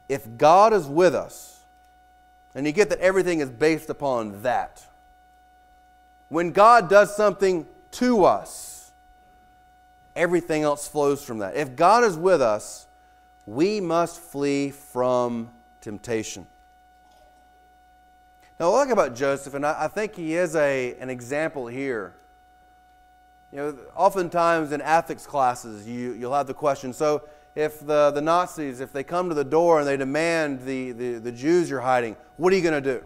if God is with us, and you get that everything is based upon that, when God does something to us, everything else flows from that. If God is with us, we must flee from temptation. Now, look about Joseph, and I think he is an example here. You know, oftentimes in ethics classes, you'll have the question, so if the Nazis, if they come to the door and they demand the Jews you're hiding, what are you going to do?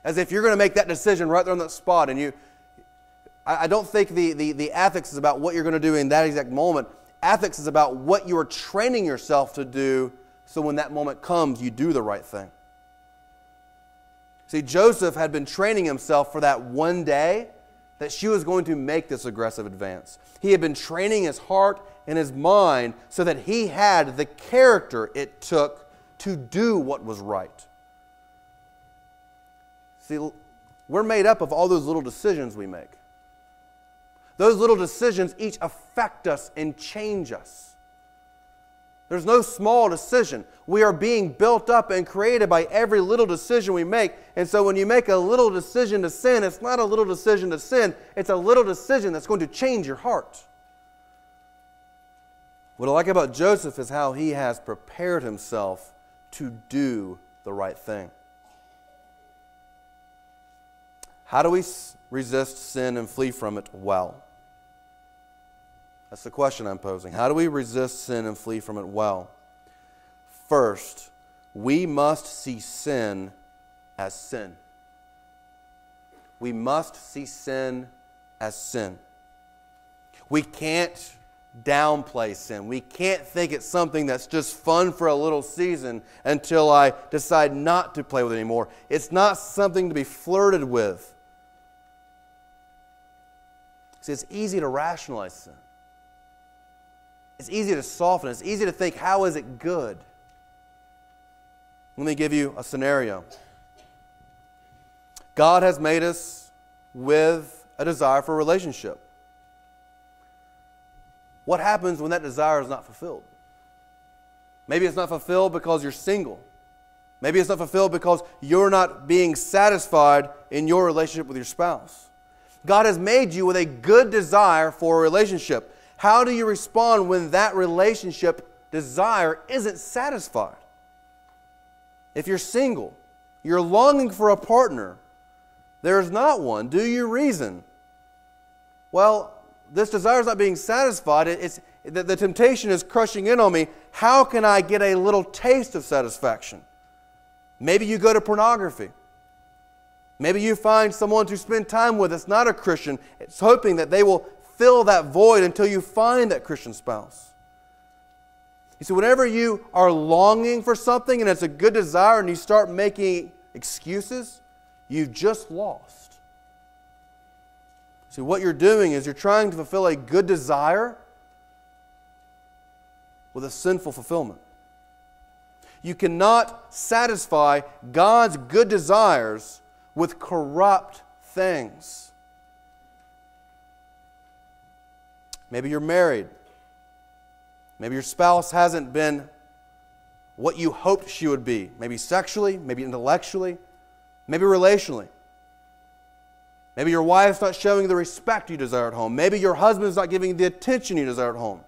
As if you're going to make that decision right there on that spot. And I don't think the ethics is about what you're going to do in that exact moment. Ethics is about what you are training yourself to do so when that moment comes, you do the right thing. See, Joseph had been training himself for that one day that she was going to make this aggressive advance. He had been training his heart and his mind so that he had the character it took to do what was right. See, we're made up of all those little decisions we make. Those little decisions each affect us and change us. There's no small decision. We are being built up and created by every little decision we make. And so when you make a little decision to sin, it's not a little decision to sin. It's a little decision that's going to change your heart. What I like about Joseph is how he has prepared himself to do the right thing. How do we resist sin and flee from it well? That's the question I'm posing. How do we resist sin and flee from it well? First, we must see sin as sin. We must see sin as sin. We can't downplay sin. We can't think it's something that's just fun for a little season until I decide not to play with it anymore. It's not something to be flirted with. See, it's easy to rationalize sin. It's easy to soften. It's easy to think, how is it good? Let me give you a scenario. God has made us with a desire for a relationship. What happens when that desire is not fulfilled? Maybe it's not fulfilled because you're single. Maybe it's not fulfilled because you're not being satisfied in your relationship with your spouse. God has made you with a good desire for a relationship. How do you respond when that relationship desire isn't satisfied? If you're single, you're longing for a partner, there's not one. Do you reason? Well, this desire is not being satisfied. The temptation is crushing in on me. How can I get a little taste of satisfaction? Maybe you go to pornography. Maybe you find someone to spend time with that's not a Christian. It's hoping that they will fill that void until you find that Christian spouse. You see, whenever you are longing for something and it's a good desire and you start making excuses, you've just lost. See, what you're doing is you're trying to fulfill a good desire with a sinful fulfillment. You cannot satisfy God's good desires with corrupt things. Maybe you're married. Maybe your spouse hasn't been what you hoped she would be. Maybe sexually, maybe intellectually, maybe relationally. Maybe your wife's not showing the respect you desire at home. Maybe your husband's not giving the attention you desire at home.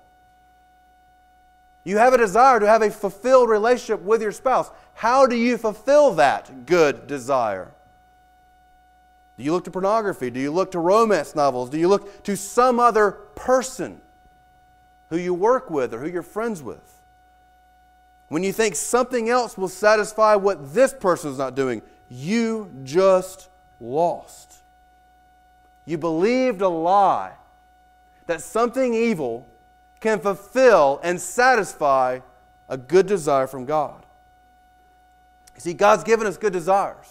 You have a desire to have a fulfilled relationship with your spouse. How do you fulfill that good desire? Do you look to pornography? Do you look to romance novels? Do you look to some other person who you work with or who you're friends with? When you think something else will satisfy what this person is not doing, you just lost. You believed a lie that something evil can fulfill and satisfy a good desire from God. You see, God's given us good desires.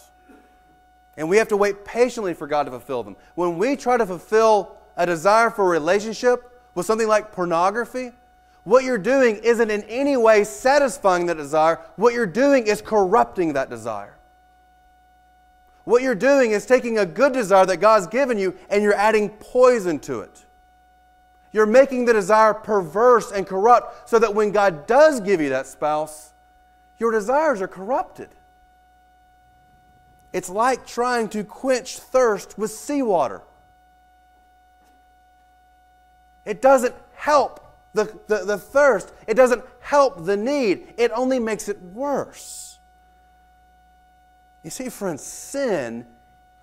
And we have to wait patiently for God to fulfill them. When we try to fulfill a desire for a relationship with something like pornography, what you're doing isn't in any way satisfying that desire. What you're doing is corrupting that desire. What you're doing is taking a good desire that God's given you and you're adding poison to it. You're making the desire perverse and corrupt so that when God does give you that spouse, your desires are corrupted. It's like trying to quench thirst with seawater. It doesn't help the thirst. It doesn't help the need. It only makes it worse. You see, friends, sin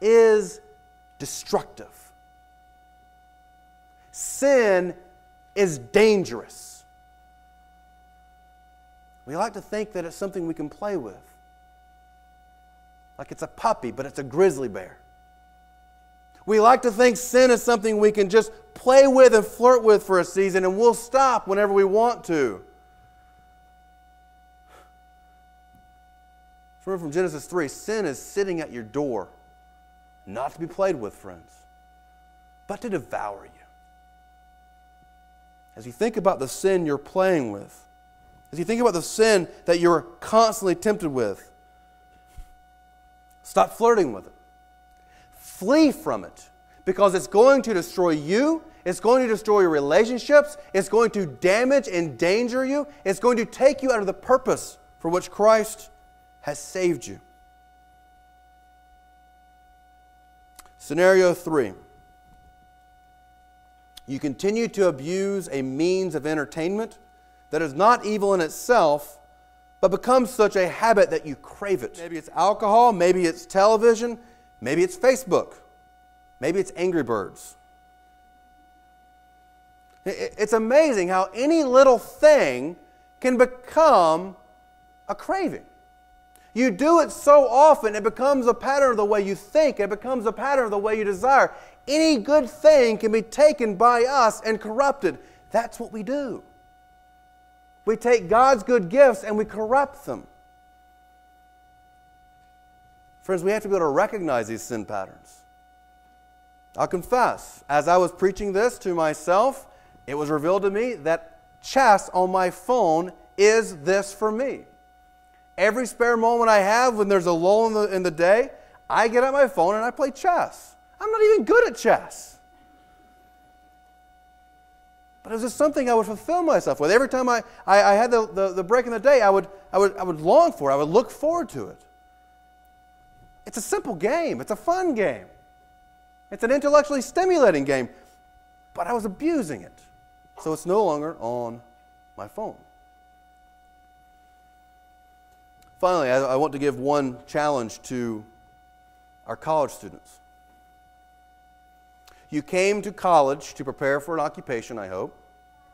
is destructive. Sin is dangerous. We like to think that it's something we can play with. Like it's a puppy, but it's a grizzly bear. We like to think sin is something we can just play with and flirt with for a season, and we'll stop whenever we want to. Remember from Genesis 3, sin is sitting at your door, not to be played with, friends, but to devour you. As you think about the sin you're playing with, as you think about the sin that you're constantly tempted with, stop flirting with it. Flee from it, because it's going to destroy you. It's going to destroy your relationships. It's going to damage and endanger you. It's going to take you out of the purpose for which Christ has saved you. Scenario 3. You continue to abuse a means of entertainment that is not evil in itself, but becomes such a habit that you crave it. Maybe it's alcohol, maybe it's television, maybe it's Facebook, maybe it's Angry Birds. It's amazing how any little thing can become a craving. You do it so often, it becomes a pattern of the way you think. It becomes a pattern of the way you desire. Any good thing can be taken by us and corrupted. That's what we do. We take God's good gifts and we corrupt them. Friends, we have to be able to recognize these sin patterns. I'll confess, as I was preaching this to myself, it was revealed to me that chess on my phone is this for me. Every spare moment I have when there's a lull in the day, I get out my phone and I play chess. I'm not even good at chess. But it was just something I would fulfill myself with. Every time I had the break in the day, I would long for it. I would look forward to it. It's a simple game. It's a fun game. It's an intellectually stimulating game. But I was abusing it. So it's no longer on my phone. Finally, I want to give one challenge to our college students. You came to college to prepare for an occupation, I hope.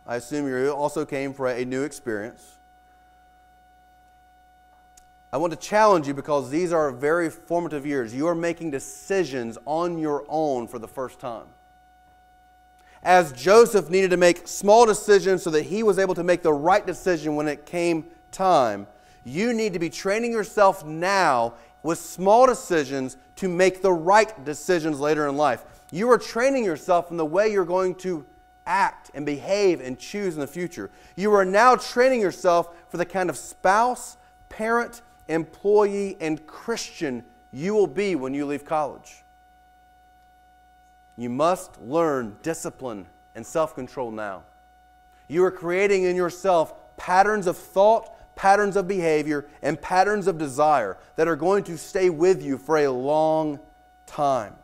I assume you also came for a new experience. I want to challenge you because these are very formative years. You are making decisions on your own for the first time. As Joseph needed to make small decisions so that he was able to make the right decision when it came time, you need to be training yourself now with small decisions to make the right decisions later in life. You are training yourself in the way you're going to act and behave and choose in the future. You are now training yourself for the kind of spouse, parent, employee, and Christian you will be when you leave college. You must learn discipline and self-control now. You are creating in yourself patterns of thought, patterns of behavior, and patterns of desire that are going to stay with you for a long time.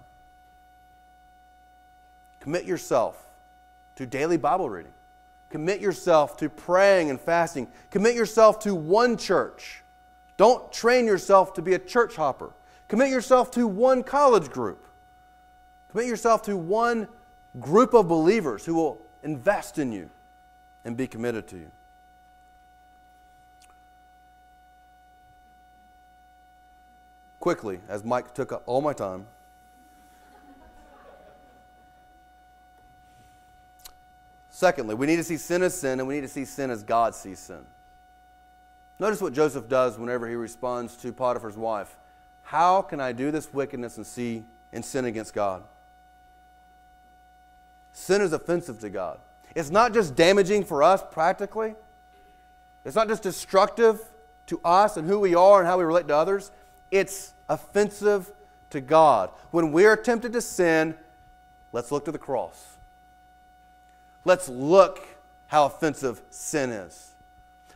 Commit yourself to daily Bible reading. Commit yourself to praying and fasting. Commit yourself to one church. Don't train yourself to be a church hopper. Commit yourself to one college group. Commit yourself to one group of believers who will invest in you and be committed to you. Quickly, as Mike took up all my time, secondly, we need to see sin as sin, and we need to see sin as God sees sin. Notice what Joseph does whenever he responds to Potiphar's wife. How can I do this wickedness and sin against God? Sin is offensive to God. It's not just damaging for us practically. It's not just destructive to us and who we are and how we relate to others. It's offensive to God. When we are tempted to sin, let's look to the cross. Let's look how offensive sin is.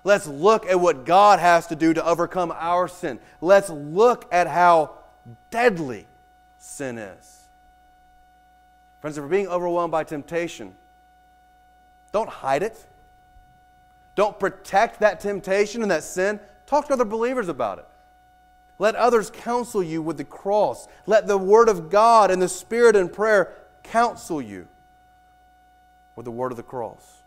Let's look at what God has to do to overcome our sin. Let's look at how deadly sin is. Friends, if we're being overwhelmed by temptation, don't hide it. Don't protect that temptation and that sin. Talk to other believers about it. Let others counsel you with the cross. Let the Word of God and the Spirit and prayer counsel you with the word of the cross.